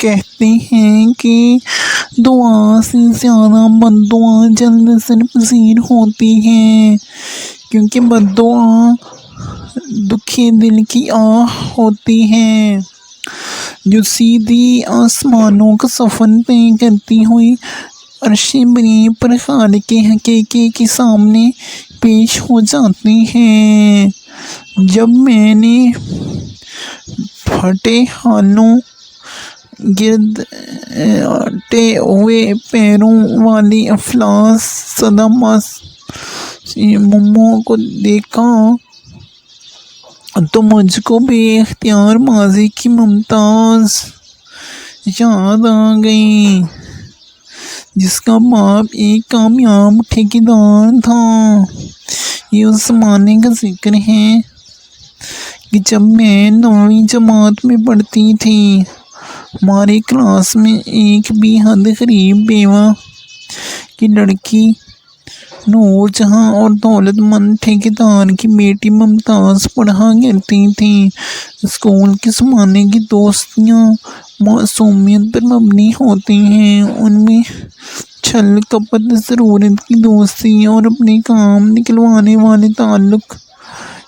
کہتے ہیں کہ دعا سے زیادہ بد دعا جلد سرپذیر ہوتی ہے، کیونکہ بد دعا دکھے دل کی آہ ہوتی ہے جو سیدھی آسمانوں کا سفر طے کرتی ہوئی عرش بری پر خالق حقیقی کے سامنے پیش ہو جاتی ہے۔ جب میں نے پھٹے حالوں، گردتے ہوئے پیروں والی افلاس زدہ معصوموں کو دیکھا تو مجھ کو بے اختیار ماضی کی ممتاز یاد آ گئی، جس کا باپ ایک کامیاب ٹھیکیدار تھا۔ یہ اس زمانے کا ذکر ہے کہ جب میں 9ویں جماعت میں پڑھتی تھی، ہماری کلاس میں ایک بے حد غریب بیوہ کی لڑکی نور جہاں اور دولت مند ٹھیکیدار کی بیٹی ممتاز پڑھا کرتی تھی۔ اسکول کے زمانے کی دوستیاں معصومیت پر مبنی ہوتی ہیں، ان میں چھل کپٹ، ضرورت کی دوستی اور اپنے کام نکلوانے والے تعلق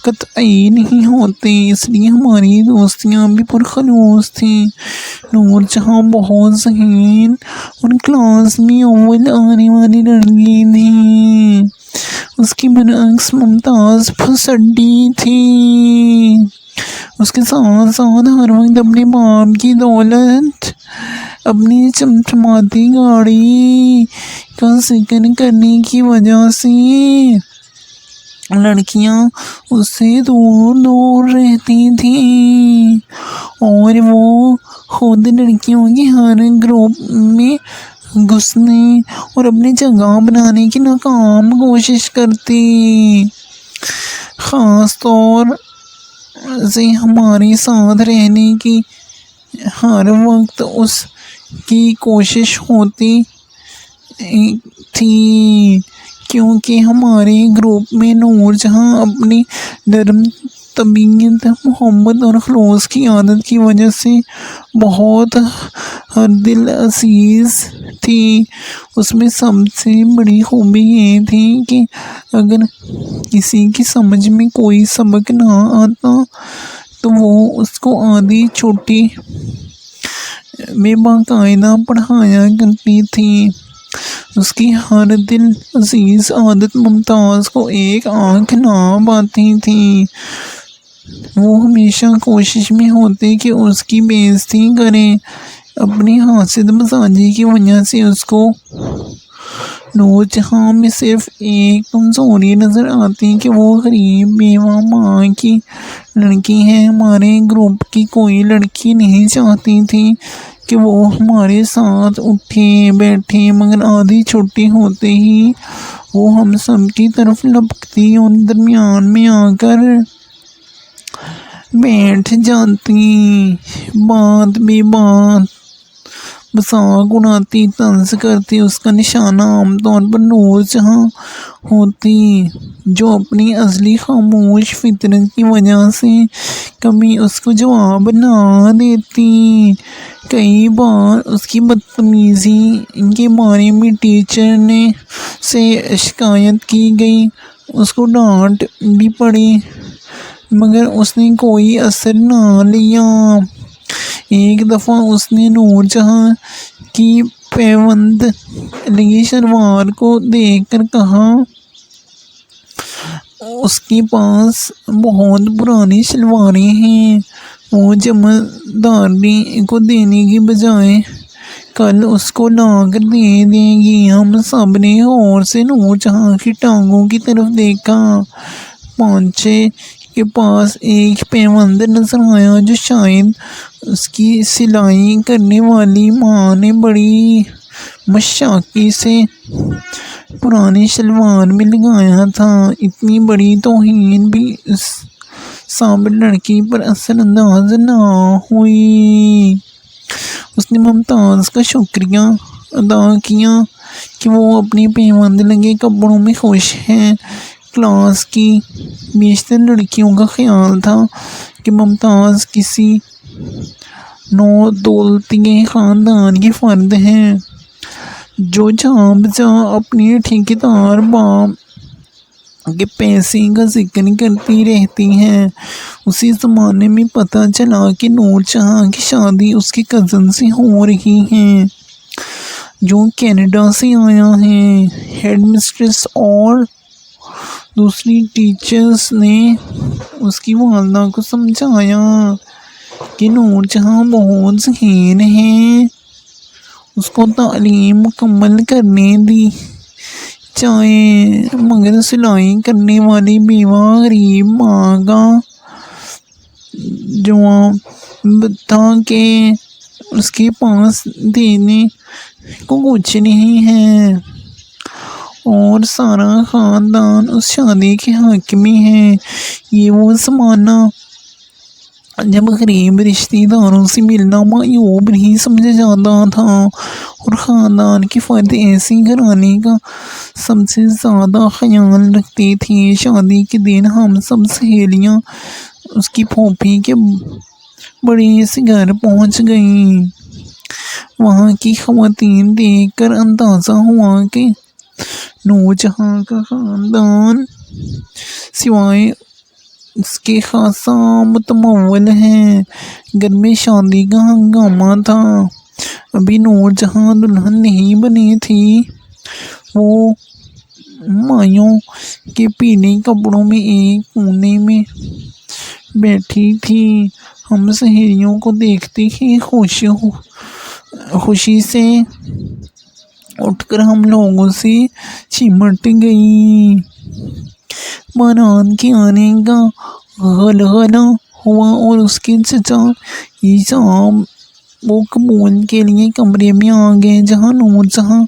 قطعی نہیں ہوتے، اس لیے ہماری دوستیاں بھی پرخلوص تھیں۔ نور جہاں بہت ذہین اور کلاس میں اول آنے والی لڑکی تھی، اس کی برعکس ممتاز پھسڈی تھی۔ اس کے ساتھ ساتھ ہر وقت اپنے باپ کی دولت، اپنی چمچماتی گاڑی کا ذکر کرنے کی وجہ سے لڑکیاں اس سے دور دور رہتی تھیں، اور وہ خود لڑکیوں کے ہر گروپ میں گھسنے اور اپنی جگہ بنانے کی ناکام کوشش کرتی۔ خاص طور سے ہمارے ساتھ رہنے کی ہر وقت اس کی کوشش ہوتی تھی، کیونکہ ہمارے گروپ میں نور جہاں اپنی نرم طبیعت، محبت اور خلوص کی عادت کی وجہ سے بہت ہردل عزیز تھی۔ اس میں سب سے بڑی خوبی یہ تھی کہ اگر کسی کی سمجھ میں کوئی سبق نہ آتا تو وہ اس کو آدھی چھٹی میں باقاعدہ پڑھایا کرتی تھی۔ اس کی ہر دل عزیز عادت ممتاز کو ایک آنکھ نہ آتی تھی، وہ ہمیشہ کوشش میں ہوتی کہ اس کی بے عزتی کریں۔ اپنی حاسد مزاجی کی وجہ سے اس کو نور جہاں میں صرف ایک کمزوری نظر آتی کہ وہ غریب بیوہ ماں کی لڑکی ہے۔ ہمارے گروپ کی کوئی لڑکی نہیں چاہتی تھی کہ وہ ہمارے ساتھ اٹھے بیٹھے، مگر آدھی چھٹی ہوتے ہی وہ ہم سب کی طرف لپکتی اور درمیان میں آ کر بیٹھ جاتی، بات بے بات مذاق اڑاتی، طنز کرتی۔ اس کا نشانہ عام طور پر نور جہاں ہوتی، جو اپنی ازلی خاموش فطرت کی وجہ سے کبھی اس کو جواب نہ دیتی۔ کئی بار اس کی بدتمیزی کے بارے میں ٹیچر سے شکایت کی گئی، اس کو ڈانٹ بھی پڑی، مگر اس نے کوئی اثر نہ لیا۔ ایک دفعہ اس نے نور جہاں کی پیوند لگی شلوار کو دیکھ کر کہا، اس کے پاس بہت پرانی شلواریں ہیں، وہ جمعداری کو دینے کی بجائے کل اس کو لا کر دے دے گی۔ ہم سب نے غور سے نور جہاں کی ٹانگوں کی طرف دیکھا۔ پانچے کے پاس ایک پیوند نظر آیا جو شاید اس کی سلائی کرنے والی ماں نے بڑی مشاقی سے پرانی شلوار میں لگایا تھا۔ اتنی بڑی توہین بھی اس صابر لڑکی پر اثر انداز نہ ہوئی۔ اس نے ممتاز کا شکریہ ادا کیا کہ وہ اپنے پیوند لگے کپڑوں میں خوش ہے۔ کلاس کی بیشتر لڑکیوں کا خیال تھا کہ ممتاز کسی نو دولتی خاندان کے فرد ہیں جو جہاں بجہاں اپنے ٹھیکیدار باپ کے پیسے کا ذکر کرتی رہتی ہیں۔ اسی زمانے میں پتہ چلا کہ نور جہاں کی شادی اس کے کزن سے ہو رہی ہے جو کینیڈا سے آیا ہے۔ ہیڈ مسٹریس اور دوسری ٹیچرز نے اس کی والدہ کو سمجھایا کہ نور جہاں بہت ذہین ہے، اس کو تعلیم مکمل کرنے دی جائے، مگر سلائی کرنے والی بیوہ غریب ماں کا جواب تھا کہ اس کے پاس دینے کو کچھ نہیں ہے اور سارا خاندان اس شادی کے حق میں ہے۔ یہ وہ زمانہ جب غریب رشتہ داروں سے ملنا معیوب نہیں سمجھا جاتا تھا اور خاندان کے فرد ایسے گھرانے کا سب سے زیادہ خیال رکھتے تھے۔ شادی کے دن ہم سب سہیلیاں اس کی پھوپھی کے بڑے سے گھر پہنچ گئیں۔ وہاں کی خواتین دیکھ کر اندازہ ہوا کہ نور جہاں کا خاندان سوائے اس کے خاصا متمول ہے۔ گھر میں شادی کا ہنگامہ تھا۔ ابھی نور جہاں دلہن نہیں بنی تھی، وہ مائیوں کے پیلے کپڑوں میں ایک کونے میں بیٹھی تھی۔ ہم سہیلیوں کو دیکھتے ہی خوشی سے اٹھ کر ہم لوگوں سے چمٹ گئی۔ بارات کے آنے کا غلغلہ ہوا اور اس کے چچا ایجاب و قبول کے لیے کمرے میں آ گئے جہاں نور جہاں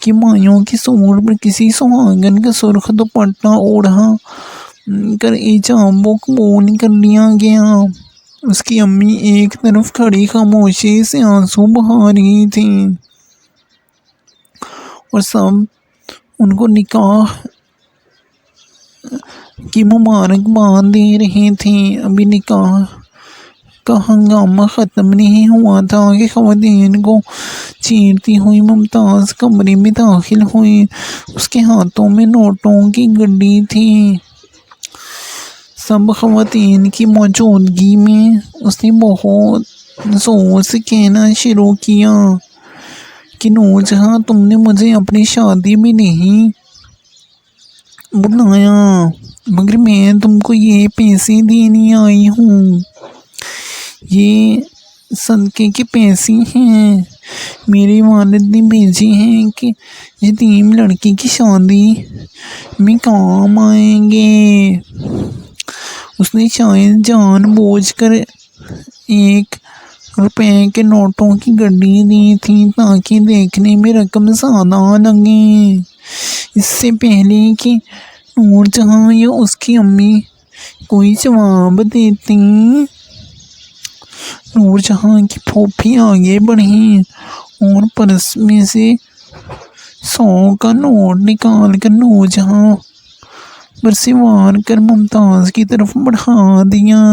کی مائیوں کے سور پر کسی سہاگن کا سرخ دوپٹہ اوڑھا کر ایجاب و قبول کر لیا گیا۔ اس کی امی ایک طرف کھڑی خاموشی سے آنسو بہا رہی تھیں اور سب ان کو نکاح کی مبارکباد دے رہے تھے۔ ابھی نکاح کا ہنگامہ ختم نہیں ہوا تھا کہ خواتین کو چیرتی ہوئی ممتاز کمرے میں داخل ہوئی۔ اس کے ہاتھوں میں نوٹوں کی گڈی تھی۔ سب خواتین کی موجودگی میں اس نے بہت زور سے کہنا شروع کیا کہ نور جہاں تم نے مجھے اپنی شادی میں نہیں بلایا، مگر میں تم کو یہ پیسے دینے آئی ہوں۔ یہ صدقے کے پیسے ہیں، میرے والد نے بھیجے ہیں کہ یتیم لڑکی کی شادی میں کام آئیں گے۔ اس نے شاید جان بوجھ کر 1 روپے کے نوٹوں کی گڈی دی تھی تاکہ دیکھنے میں رقم زیادہ لگے۔ اس سے پہلے کہ نور جہاں یا اس کی امی کوئی جواب دیتی، نور جہاں کی پھوپھی آگے بڑھی اور پرس میں سے 100 کا نوٹ نکال کر نور جہاں پر سے وار کر ممتاز کی طرف بڑھا دیا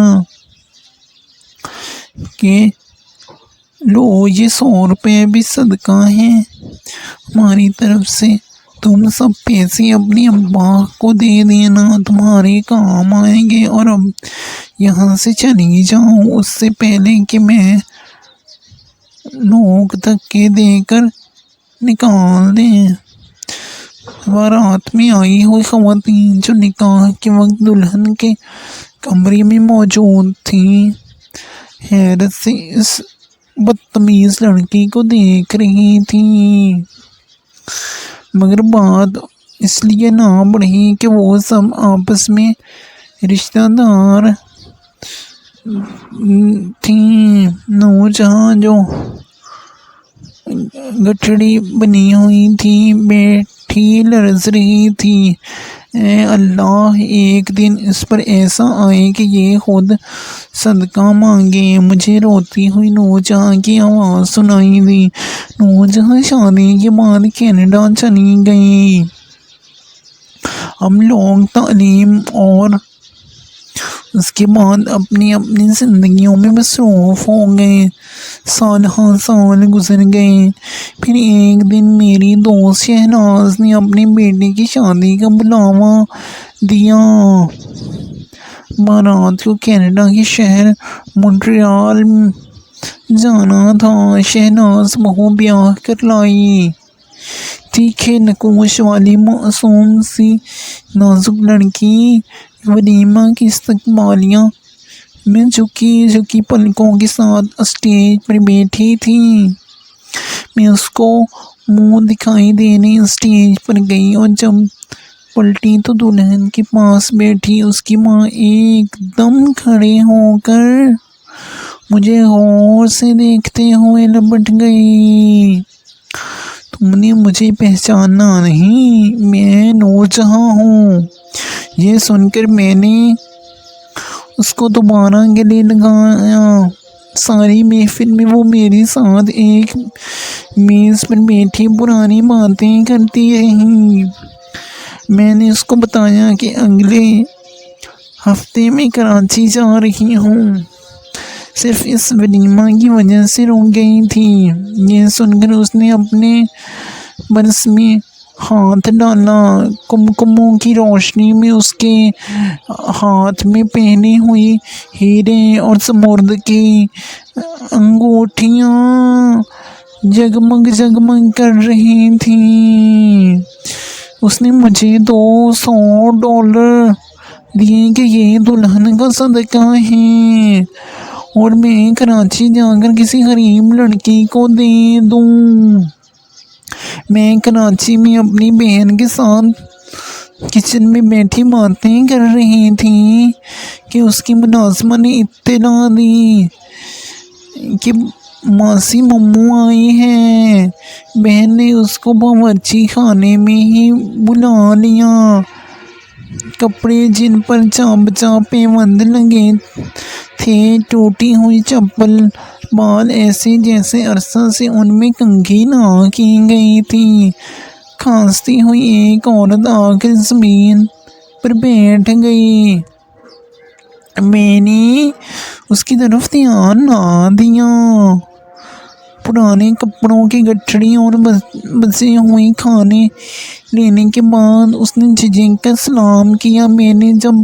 کہ لو، یہ 100 روپے بھی صدقہ ہے ہماری طرف سے، تم سب پیسے اپنی ابا کو دے دینا، تمہارے کام آئیں گے، اور اب یہاں سے چلی جاؤ اس سے پہلے کہ میں نوک دھکے دے کر نکال دیں۔ بارات میں آئی ہوئی خواتین جو نکاح کے وقت دلہن کے کمرے میں موجود تھیں، حیرت سے اس بدتمیز لڑکی کو دیکھ رہی تھیں، مگر بات اس لیے نہ بڑھی کہ وہ سب آپس میں رشتہ دار تھیں۔ نور جہاں جو گٹھڑی بنی ہوئی تھی بیٹھی لرز رہی تھی۔ اے اللہ، ایک دن اس پر ایسا آئے کہ یہ خود صدقہ مانگے۔ مجھے روتی ہوئی نور جہاں کی آواز سنائی دی۔ نور جہاں شادی کے بعد کینیڈا چلی گئی۔ ہم لوگ تعلیم اور اس کے بعد اپنی اپنی زندگیوں میں مصروف ہو گئے۔ سال ہر سال گزر گئے۔ پھر ایک دن میری دوست شہناز نے اپنے بیٹے کی شادی کا بلاوا دیا۔ بارات کو کینیڈا کے شہر مونٹریال جانا تھا۔ شہناز بہو بیاہ کر لائی تھی کہ نقوش والی معصوم سی نازک لڑکی ولیمہ کی استقبالیہ میں جھکی پلکوں کے ساتھ اسٹیج پر بیٹھی تھی۔ میں اس کو منہ دکھائی دینے اسٹیج پر گئی اور جب پلٹی تو دلہن کے پاس بیٹھی اس کی ماں ایک دم کھڑے ہو کر مجھے غور سے دیکھتے ہوئے لپٹ گئی۔ تم نے مجھے پہچانا نہیں؟ میں نورجہاں ہوں۔ یہ سن کر میں نے اس کو دوبارہ گلے لگایا۔ ساری محفل میں وہ میرے ساتھ ایک میز پر بیٹھی پرانی باتیں کرتی رہی۔ میں نے اس کو بتایا کہ اگلے ہفتے میں کراچی جا رہی ہوں، صرف اس ولیمہ کی وجہ سے رک گئی تھی۔ یہ سن کر اس نے اپنے پرس میں ہاتھ ڈالا۔ کمکموں کی روشنی میں اس کے ہاتھ میں پہنی ہوئی ہیرے اور زمرد کی انگوٹھیاں جگمگ کر رہی تھیں۔ اس نے مجھے $200 دیے کہ یہ دلہن کا صدقہ ہے اور میں کراچی جا کر کسی غریب لڑکی کو دے دوں۔ میں کراچی میں اپنی بہن کے ساتھ کچن میں بیٹھی باتیں کر رہی تھی کہ اس کی ملازمہ نے اطلاع دی کہ ماسی ممو آئی ہے۔ بہن نے اس کو باورچی خانے میں ہی بلا لیا۔ کپڑے جن پر چاپ پیوند لگے تھے، ٹوٹی ہوئی چپل، بال ایسے جیسے عرصہ سے ان میں کنگھی نہ کی گئی تھی۔ کھانستی ہوئی ایک عورت آ کر زمین پر بیٹھ گئی۔ میں نے اس کی طرف دھیان نہ دیا۔ پرانے کپڑوں کی گٹھڑی اور بچے ہوئے کھانے لینے کے بعد اس نے جھجک کر سلام کیا۔ میں نے جب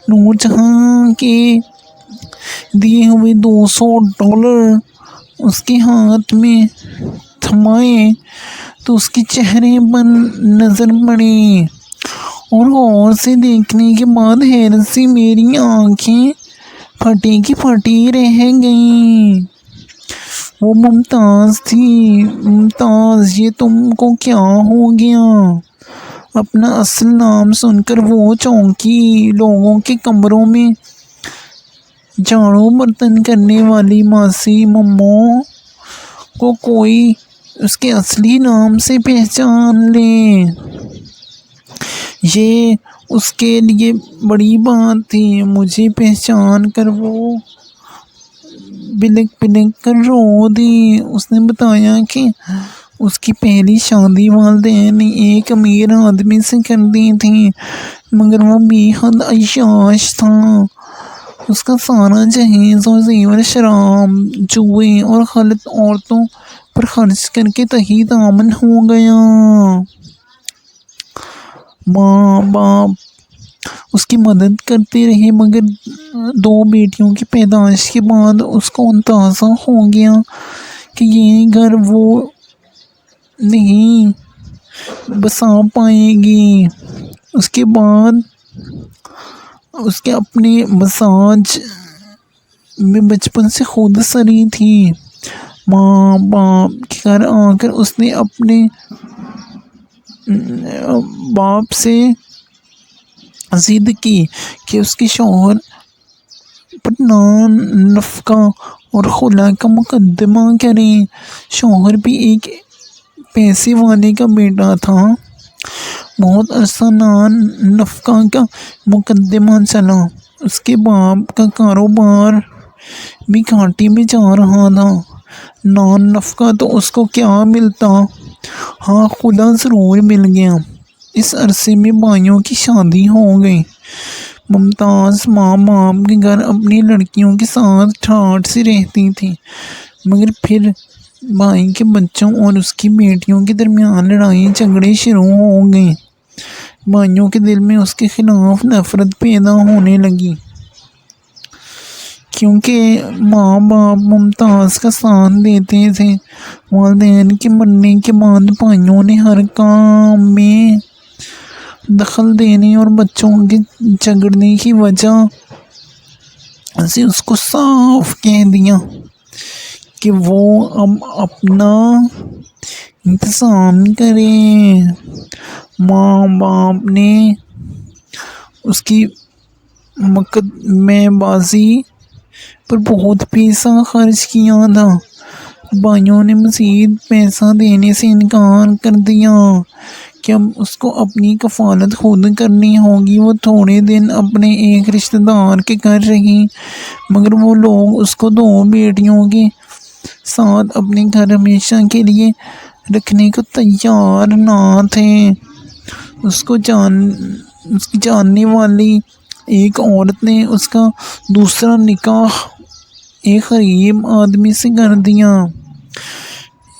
نورجہاں کے دیے ہوئے $200 اس کے ہاتھ میں تھمائے تو اس کے چہرے پر نظر پڑے اور غور سے دیکھنے کے بعد حیرت سے میری آنکھیں پھٹی کی پھٹی رہ گئیں۔ وہ ممتاز تھی۔ ممتاز، یہ تم کو کیا ہو گیا؟ اپنا اصل نام سن کر وہ چونکی۔ لوگوں کے کمروں میں جھاڑو برتن کرنے والی ماسی ممو کو کوئی اس کے اصلی نام سے پہچان لے، یہ اس کے لیے بڑی بات تھی۔ مجھے پہچان کر وہ بلک کر رو دی۔ اس نے بتایا کہ اس کی پہلی شادی والدین نے ایک امیر آدمی سے کر دی تھی، مگر وہ بے حد عیاش تھا۔ اس کا سارا جہیز اور زیور شراب، جوئے اور غلط عورتوں پر خرچ کر کے تہی دامن ہو گیا۔ ماں باپ اس کی مدد کرتے رہے، مگر 2 بیٹیوں کی پیدائش کے بعد اس کو اندازہ ہو گیا کہ یہ گھر وہ نہیں بسا پائے گی۔ اس کے بعد اس کے اپنے مزاج میں بچپن سے خود سری تھی۔ ماں باپ کے گھر آ کر اس نے اپنے باپ سے ضد کی کہ اس کے شوہر پر نان نفقہ اور خلا کا مقدمہ کریں۔ شوہر بھی ایک پیسے والے کا بیٹا تھا۔ بہت عرصہ نان نفقہ کا مقدمہ چلا۔ اس کے باپ کا کاروبار بھی گھاٹے میں جا رہا تھا۔ نان نفقہ تو اس کو کیا ملتا، ہاں خلا ضرور مل گیا۔ اس عرصے میں بھائیوں کی شادی ہو گئی، ممتاز ماں باپ کے گھر اپنی لڑکیوں کے ساتھ ٹھاٹھ سے رہتی تھی، مگر پھر بھائی کے بچوں اور اس کی بیٹیوں کے درمیان لڑائی جھگڑے شروع ہو گئے۔ بھائیوں کے دل میں اس کے خلاف نفرت پیدا ہونے لگی، کیونکہ ماں باپ ممتاز کا ساتھ دیتے تھے۔ والدین کے مرنے کے بعد بھائیوں نے ہر کام میں دخل دینے اور بچوں کے جھگڑنے کی وجہ سے اس کو صاف کہہ دیا کہ وہ اب اپنا انتظام کرے۔ ماں باپ نے اس کی مقدمے بازی پر بہت پیسہ خرچ کیا تھا۔ بھائیوں نے مزید پیسہ دینے سے انکار کر دیا کہ اب اس کو اپنی کفالت خود کرنی ہوگی۔ وہ تھوڑے دن اپنے ایک رشتہ دار کے گھر رہی، مگر وہ لوگ اس کو 2 بیٹیوں کے ساتھ اپنے گھر ہمیشہ کے لیے رکھنے کو تیار نہ تھے۔ اس کی جاننے والی ایک عورت نے اس کا دوسرا نکاح ایک غریب آدمی سے کر دیا۔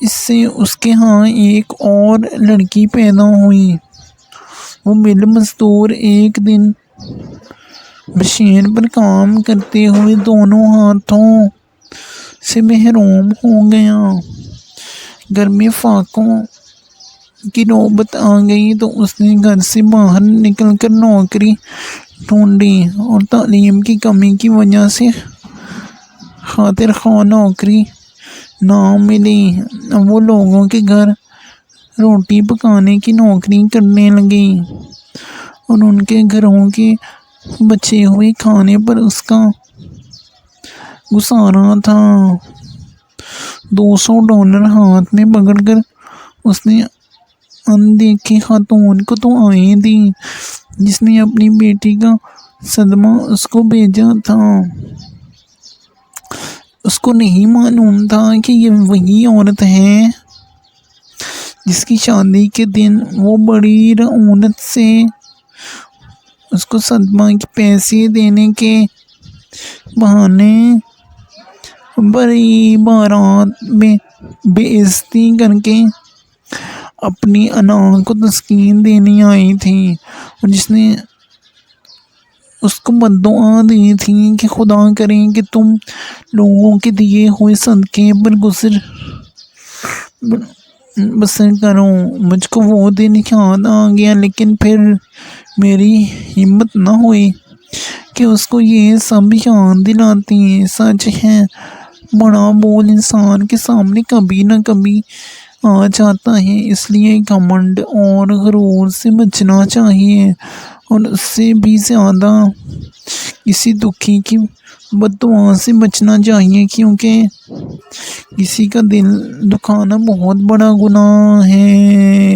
اس سے اس کے ہاں ایک اور لڑکی پیدا ہوئی۔ وہ مل مزدور ایک دن مشین پر کام کرتے ہوئے دونوں ہاتھوں سے محروم ہو گیا۔ گھر میں فاقوں کی نوبت آ گئی تو اس نے گھر سے باہر نکل کر نوکری ڈھونڈی، اور تعلیم کی کمی کی وجہ سے خاطر خواہ نوکری نہ ملی۔ اب وہ لوگوں کے گھر روٹی پکانے کی نوکری کرنے لگی اور ان کے گھروں کے بچے ہوئے کھانے پر اس کا گزارا تھا۔ $200 ہاتھ میں پکڑ کر اس نے اندیکھی خاتون کو دعائیں دی، جس نے اپنی بیٹی کا صدمہ اس کو بھیجا تھا۔ اس کو نہیں معلوم تھا کہ یہ وہی عورت ہے جس کی شادی کے دن وہ بڑی رعونت سے اس کو صدمہ کے پیسے دینے کے بہانے بڑی بارات میں بے عزتی کر کے اپنی انا کو تسکین دینے آئی تھی، اور جس نے اس کو بددعا دی تھی کہ خدا کرے کہ تم لوگوں کے دیے ہوئے صدقے پر بسر کرو۔ مجھ کو وہ دن یاد آ گیا، لیکن پھر میری ہمت نہ ہوئی کہ اس کو یہ سب یاد دلاتی۔ سچ ہے، بڑا بول انسان کے سامنے کبھی نہ کبھی آ جاتا ہے، اس لیے گھمنڈ اور غرور سے بچنا چاہیے، اور اس سے بھی زیادہ کسی دکھی کی بددعا سے بچنا چاہیے، کیونکہ کسی کا دل دکھانا بہت بڑا گناہ ہے۔